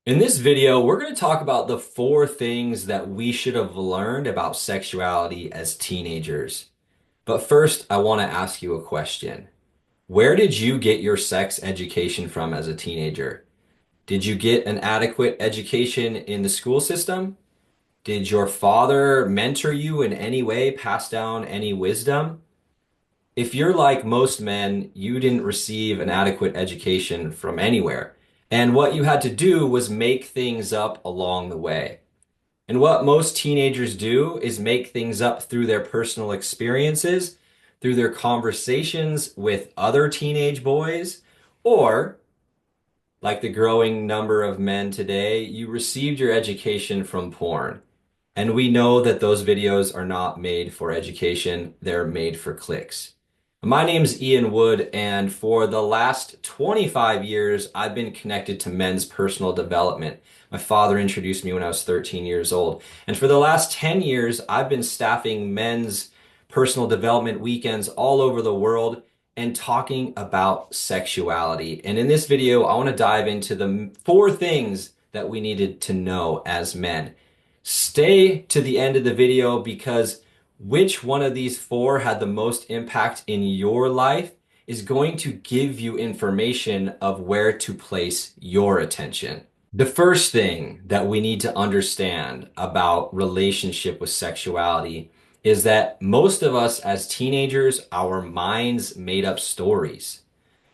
In this video, we're going to talk about the 4 things that we should have learned about sexuality as teenagers. But first, I want to ask you a question. Where did you get your sex education from as a teenager? Did you get an adequate education in the school system? Did your father mentor you in any way, pass down any wisdom? If you're like most men, you didn't receive an adequate education from anywhere. And what you had to do was make things up along the way. And what most teenagers do is make things up through their personal experiences, through their conversations with other teenage boys, or like the growing number of men today, you received your education from porn. And we know that those videos are not made for education, they're made for clicks. My name's Ian Wood, and for the last 25 years, I've been connected to men's personal development. My father introduced me when I was 13 years old. And for the last 10 years, I've been staffing men's personal development weekends all over the world and talking about sexuality. And in this video, I want to dive into the 4 things that we needed to know as men. Stay to the end of the video because which one of these 4 had the most impact in your life is going to give you information of where to place your attention. The first thing that we need to understand about relationship with sexuality is that most of us as teenagers, our minds made up stories.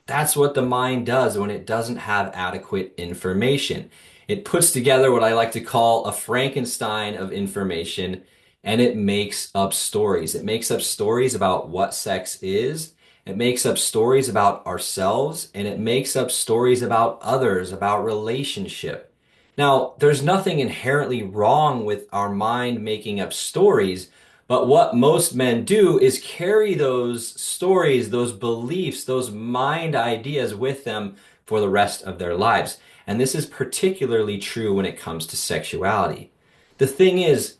That's what the mind does when it doesn't have adequate information. It puts together what I like to call a Frankenstein of information, and it makes up stories. It makes up stories about what sex is. It makes up stories about ourselves, and it makes up stories about others, about relationship. Now, there's nothing inherently wrong with our mind making up stories, but what most men do is carry those stories, those beliefs, those mind ideas with them for the rest of their lives. And this is particularly true when it comes to sexuality. The thing is,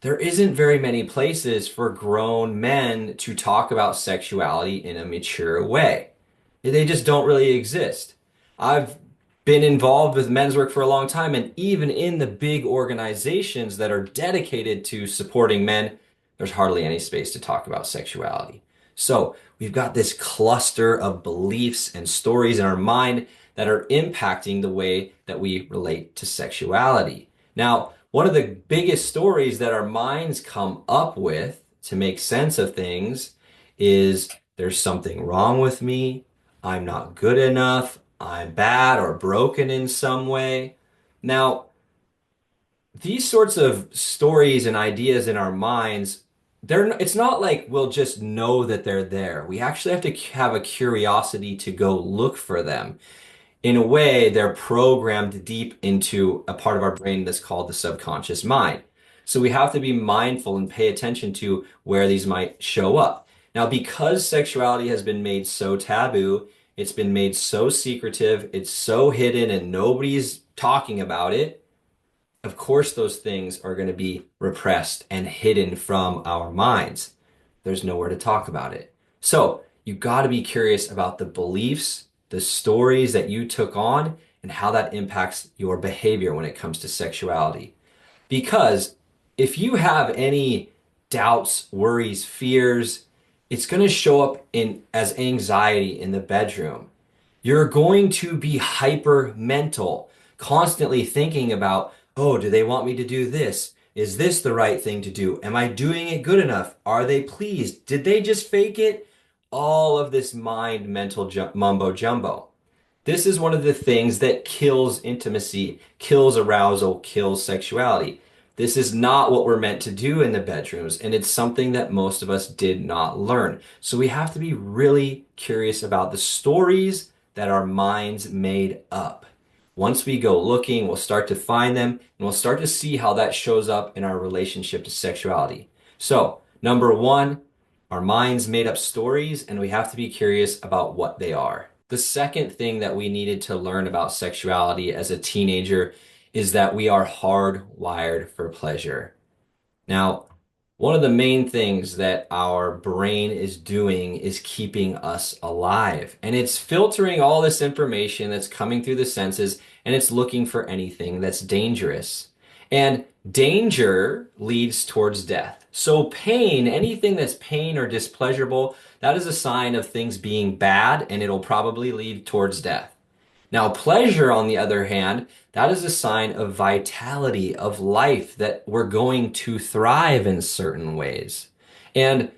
there isn't very many places for grown men to talk about sexuality in a mature way. They just don't really exist. I've been involved with men's work for a long time, and even in the big organizations that are dedicated to supporting men, there's hardly any space to talk about sexuality. So we've got this cluster of beliefs and stories in our mind that are impacting the way that we relate to sexuality. Now, one of the biggest stories that our minds come up with to make sense of things is there's something wrong with me. I'm not good enough. I'm bad or broken in some way. Now, these sorts of stories and ideas in our minds, it's not like we'll just know that they're there. We actually have to have a curiosity to go look for them. In a way, they're programmed deep into a part of our brain that's called the subconscious mind. So we have to be mindful and pay attention to where these might show up. Now, because sexuality has been made so taboo, it's been made so secretive, it's so hidden, and nobody's talking about it. Of course, those things are going to be repressed and hidden from our minds. There's nowhere to talk about it. So you got to be curious about the beliefs, the stories that you took on, and how that impacts your behavior when it comes to sexuality. Because if you have any doubts, worries, fears, it's going to show up in as anxiety in the bedroom. You're going to be hyper mental, constantly thinking about, oh, do they want me to do this? Is this the right thing to do? Am I doing it good enough? Are they pleased? Did they just fake it? All of this mind mental mumbo jumbo. This is one of the things that kills intimacy, kills arousal, kills sexuality. This is not what we're meant to do in the bedrooms, and it's something that most of us did not learn. So we have to be really curious about the stories that our minds made up. Once we go looking, we'll start to find them, and we'll start to see how that shows up in our relationship to sexuality. So, number 1, our minds made up stories, and we have to be curious about what they are. The second thing that we needed to learn about sexuality as a teenager is that we are hardwired for pleasure. Now, one of the main things that our brain is doing is keeping us alive, and it's filtering all this information that's coming through the senses, and it's looking for anything that's dangerous. And danger leads towards death. So pain, anything that's pain or displeasurable, that is a sign of things being bad, and it'll probably lead towards death. Now, pleasure, on the other hand, that is a sign of vitality, of life, that we're going to thrive in certain ways. And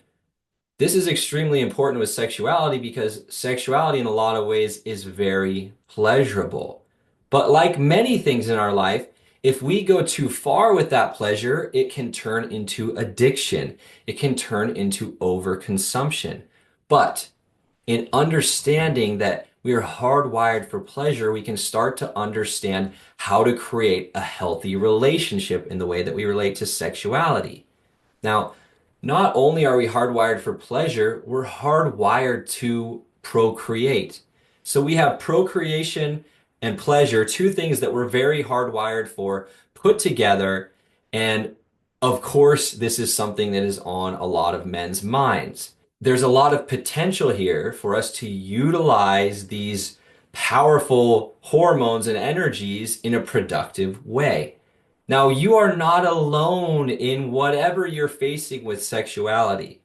this is extremely important with sexuality because sexuality, in a lot of ways, is very pleasurable. But like many things in our life, if we go too far with that pleasure, it can turn into addiction. It can turn into overconsumption. But in understanding that we are hardwired for pleasure, we can start to understand how to create a healthy relationship in the way that we relate to sexuality. Now, not only are we hardwired for pleasure, we're hardwired to procreate. So we have procreation and pleasure, two things that we're very hardwired for, put together. And of course, this is something that is on a lot of men's minds. There's a lot of potential here for us to utilize these powerful hormones and energies in a productive way. Now, you are not alone in whatever you're facing with sexuality.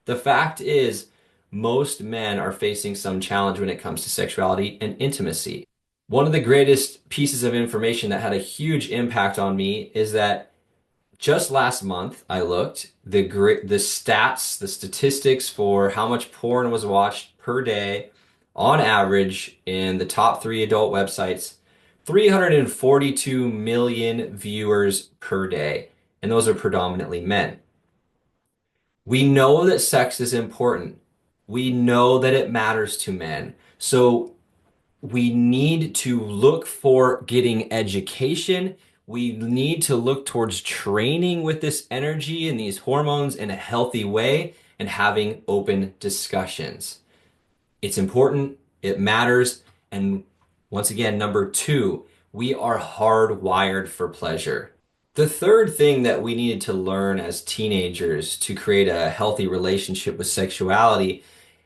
The fact is, most men are facing some challenge when it comes to sexuality and intimacy. One of the greatest pieces of information that had a huge impact on me is that just last month, I looked the stats, the statistics for how much porn was watched per day on average in the top three adult websites, 342 million viewers per day, and those are predominantly men. We know that sex is important. We know that it matters to men. So we need to look for getting education. We need to look towards training with this energy and these hormones in a healthy way and having open discussions. It's important, it matters. And once again, number two, we are hardwired for pleasure. The third thing that we needed to learn as teenagers to create a healthy relationship with sexuality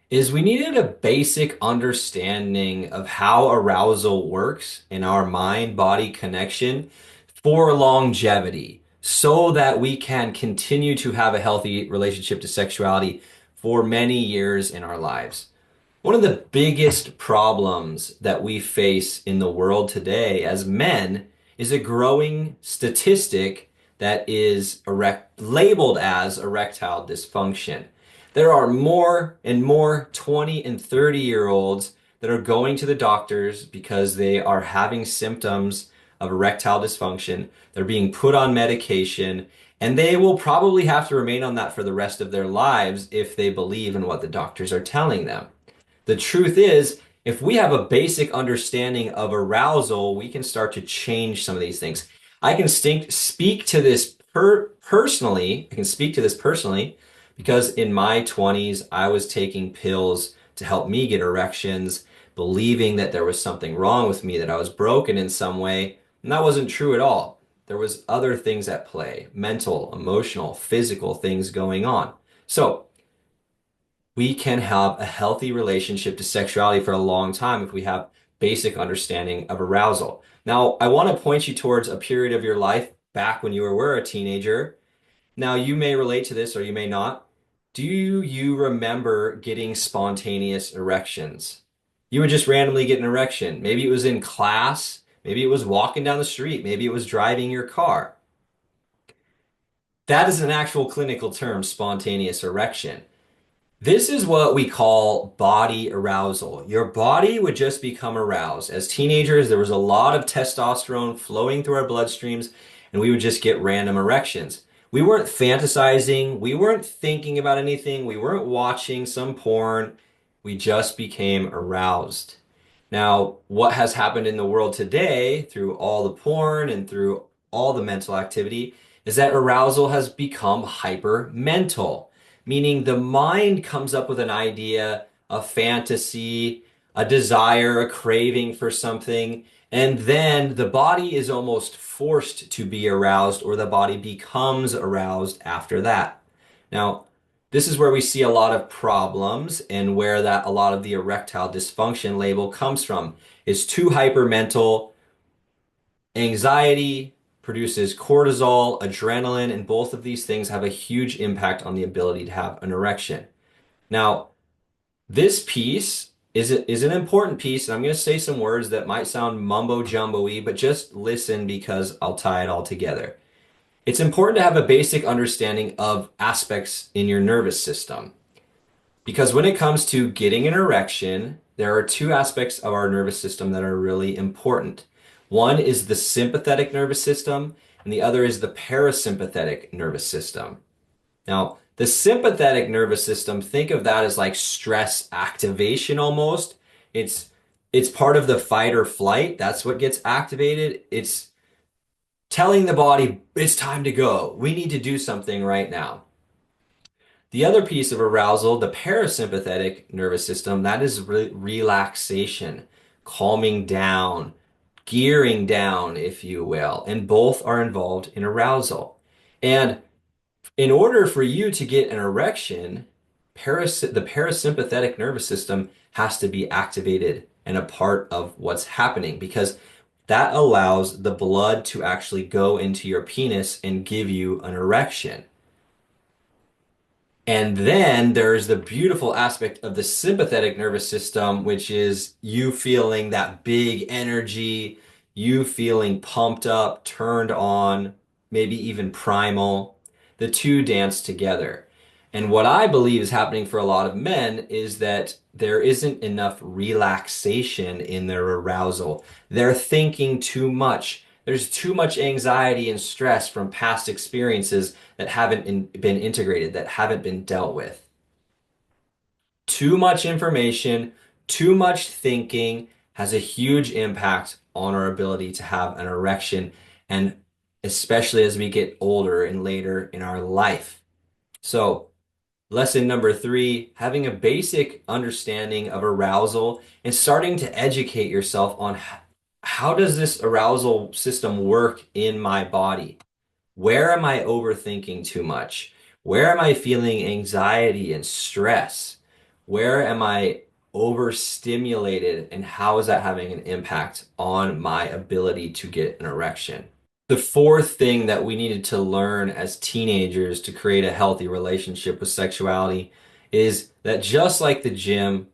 is we needed a basic understanding of how arousal works in our mind-body connection for longevity so that we can continue to have a healthy relationship to sexuality for many years in our lives. One of the biggest problems that we face in the world today as men is a growing statistic that is labeled as erectile dysfunction. There are more and more 20 and 30-year-olds that are going to the doctors because they are having symptoms of erectile dysfunction. They're being put on medication, and they will probably have to remain on that for the rest of their lives if they believe in what the doctors are telling them. The truth is, if we have a basic understanding of arousal, we can start to change some of these things. I can speak to this personally. I can speak to this personally because in my 20s, I was taking pills to help me get erections, believing that there was something wrong with me, that I was broken in some way. And that wasn't true at all. There was other things at play, mental, emotional, physical things going on. So we can have a healthy relationship to sexuality for a long time if we have basic understanding of arousal. Now, I want to point you towards a period of your life back when you were a teenager. Now, you may relate to this or you may not. Do you remember getting spontaneous erections? You would just randomly get an erection. Maybe it was in class, maybe it was walking down the street, maybe it was driving your car. That is an actual clinical term, spontaneous erection. This is what we call body arousal. Your body would just become aroused. As teenagers, there was a lot of testosterone flowing through our bloodstreams, and we would just get random erections. We weren't fantasizing, we weren't thinking about anything, we weren't watching some porn. We just became aroused. Now, what has happened in the world today through all the porn and through all the mental activity is that arousal has become hyper mental, meaning the mind comes up with an idea, a fantasy, a desire, a craving for something, and then the body is almost forced to be aroused, or the body becomes aroused after that. Now, this is where we see a lot of problems and where that a lot of the erectile dysfunction label comes from. It's too hypermental. Anxiety produces cortisol, adrenaline, and both of these things have a huge impact on the ability to have an erection. Now, this piece is an important piece, and I'm going to say some words that might sound mumbo jumbo-y, but just listen because I'll tie it all together. It's important to have a basic understanding of aspects in your nervous system. Because when it comes to getting an erection, there are two aspects of our nervous system that are really important. One is the sympathetic nervous system, and the other is the parasympathetic nervous system. Now, the sympathetic nervous system, think of that as like stress activation almost. It's it's part of the fight or flight. That's what gets activated. It's telling the body it's time to go. We need to do something right now. The other piece of arousal, the parasympathetic nervous system, that is relaxation, calming down, gearing down, if you will, and both are involved in arousal. And in order for you to get an erection, the parasympathetic nervous system has to be activated and a part of what's happening because that allows the blood to actually go into your penis and give you an erection. And then there's the beautiful aspect of the sympathetic nervous system, which is you feeling that big energy, you feeling pumped up, turned on, maybe even primal. The two dance together. And what I believe is happening for a lot of men is that there isn't enough relaxation in their arousal. They're thinking too much. There's too much anxiety and stress from past experiences that been integrated, that haven't been dealt with. Too much information, too much thinking has a huge impact on our ability to have an erection, and especially as we get older and later in our life. So, lesson number three, having a basic understanding of arousal and starting to educate yourself on how does this arousal system work in my body? Where am I overthinking too much? Where am I feeling anxiety and stress? Where am I overstimulated? And how is that having an impact on my ability to get an erection? The fourth thing that we needed to learn as teenagers to create a healthy relationship with sexuality is that just like the gym,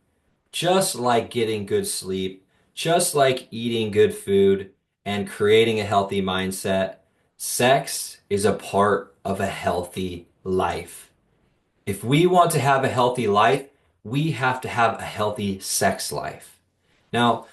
just like getting good sleep, just like eating good food and creating a healthy mindset, sex is a part of a healthy life. If we want to have a healthy life, we have to have a healthy sex life. Now,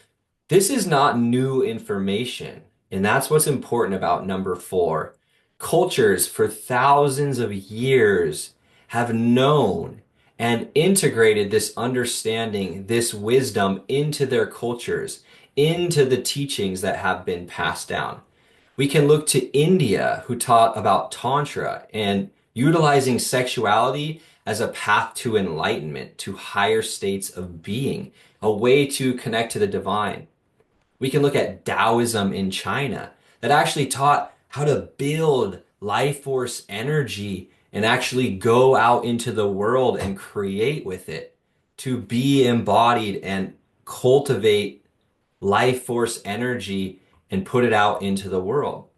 this is not new information, and that's what's important about number four. Cultures for thousands of years have known and integrated this understanding, this wisdom into their cultures, into the teachings that have been passed down. We can look to India, who taught about Tantra and utilizing sexuality as a path to enlightenment, to higher states of being, a way to connect to the divine. We can look at Taoism in China that actually taught how to build life force energy and actually go out into the world and create with it, to be embodied and cultivate life force energy and put it out into the world.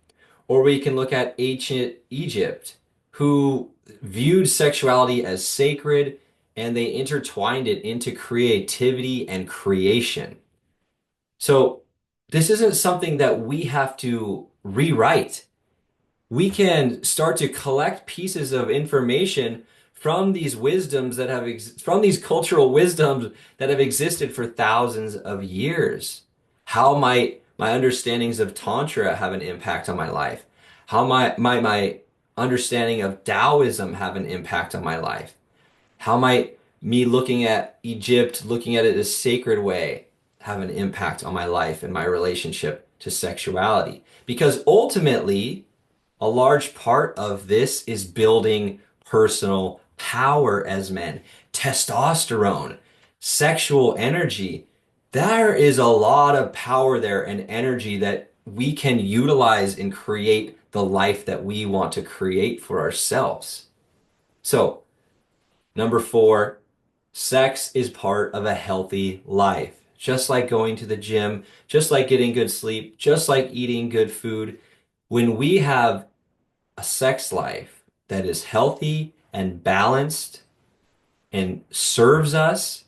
Or we can look at ancient Egypt, who viewed sexuality as sacred and they intertwined it into creativity and creation. So this isn't something that we have to rewrite. We can start to collect pieces of information from these wisdoms that from these cultural wisdoms that have existed for thousands of years. How might my understandings of Tantra have an impact on my life? How might my understanding of Taoism have an impact on my life? How might me looking at Egypt, looking at it as a sacred way, have an impact on my life and my relationship to sexuality? Because ultimately, a large part of this is building personal power as men, testosterone, sexual energy. There is a lot of power there and energy that we can utilize and create the life that we want to create for ourselves. So, number four, sex is part of a healthy life. just like going to the gym, just like getting good sleep, just like eating good food. When we have a sex life that is healthy and balanced and serves us,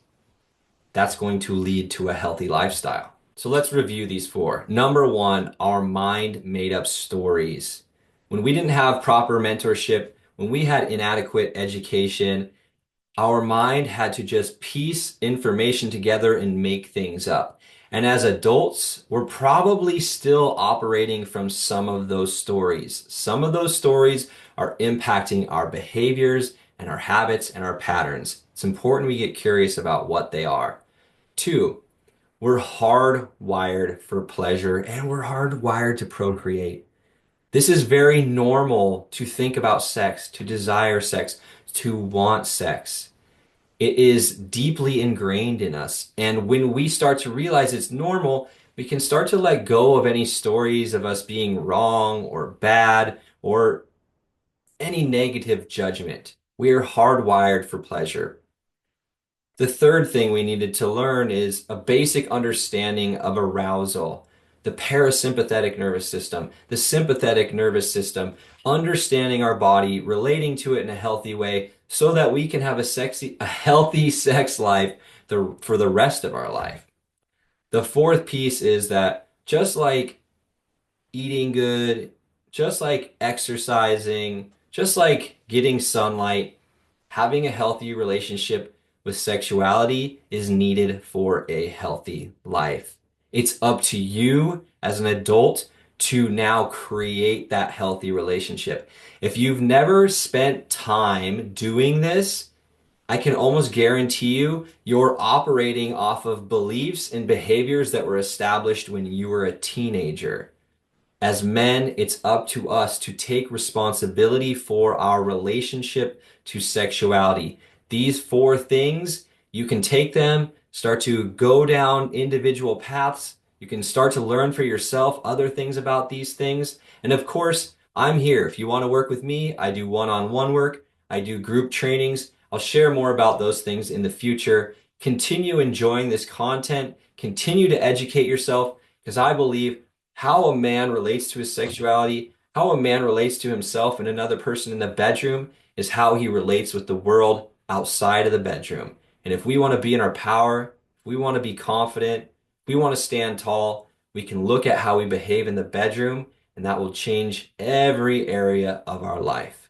that's going to lead to a healthy lifestyle. So let's review these four. Number one, our mind made up stories. When we didn't have proper mentorship, when we had inadequate education, our mind had to just piece information together and make things up. And as adults, we're probably still operating from some of those stories. Some of those stories are impacting our behaviors and our habits and our patterns. It's important we get curious about what they are. Two, we're hardwired for pleasure and we're hardwired to procreate. This is very normal to think about sex, to desire sex, to want sex. It is deeply ingrained in us. And when we start to realize it's normal, we can start to let go of any stories of us being wrong or bad or any negative judgment. We are hardwired for pleasure. The third thing we needed to learn is a basic understanding of arousal, the parasympathetic nervous system, the sympathetic nervous system, understanding our body, relating to it in a healthy way so that we can have a healthy sex life for the rest of our life. The fourth piece is that just like eating good, just like exercising, just like getting sunlight, having a healthy relationship with sexuality is needed for a healthy life. It's up to you as an adult to now create that healthy relationship. If you've never spent time doing this, I can almost guarantee you're operating off of beliefs and behaviors that were established when you were a teenager. As men, it's up to us to take responsibility for our relationship to sexuality. These four things, you can take them, start to go down individual paths. You can start to learn for yourself other things about these things. And of course, I'm here. If you want to work with me, I do one-on-one work. I do group trainings. I'll share more about those things in the future. Continue enjoying this content. Continue to educate yourself because I believe how a man relates to his sexuality, how a man relates to himself and another person in the bedroom is how he relates with the world outside of the bedroom. And if we want to be in our power, if we want to be confident, if we want to stand tall, we can look at how we behave in the bedroom, and that will change every area of our life.